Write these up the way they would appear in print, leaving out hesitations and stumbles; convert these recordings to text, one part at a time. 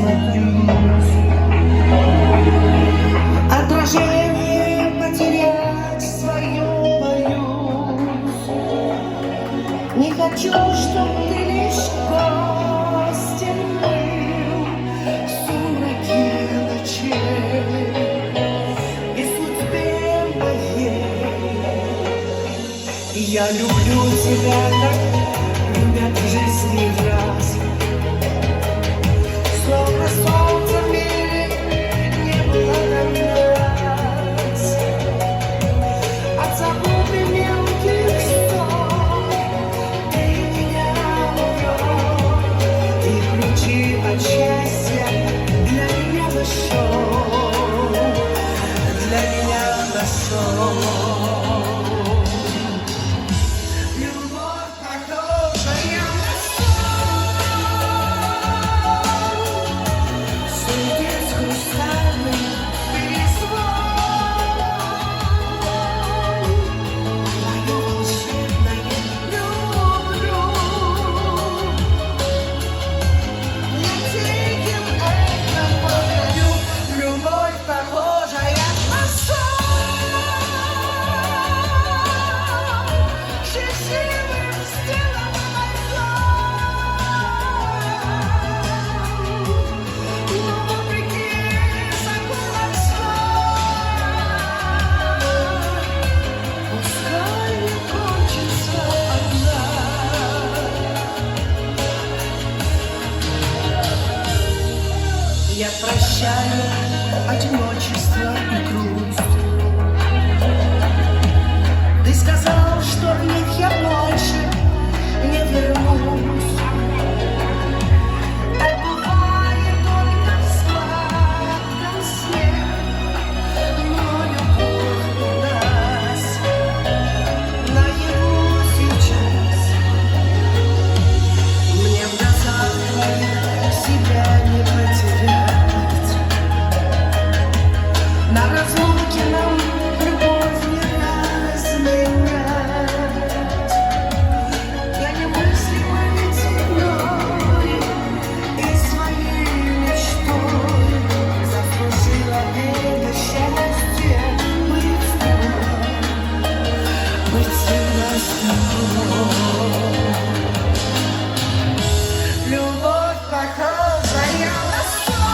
боюсь отражение потерять свое, боюсь. Не хочу, чтоб ты лишь гостем был в сумраке ночей и судьбе моей. Я люблю тебя, как любят в жизни раз. Словно солнце в мире не было нас. От забуды мелких сон ты меня увел, и ключи от счастья для меня нашел, для меня нашел. Я прощаю одиночество и грусть. Ты сказал, что в них я больше не вернусь. Так бывает только в сладком сне, но любовь у нас наяву сейчас. Мне в глазах твоих себя не потерять. На разлуке нам любовь не разменять. Я немыслимой ценой и своей мечтой заслужила это счастье быть с тобой, быть всегда с тобой. Любовь похожая на сон.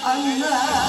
Она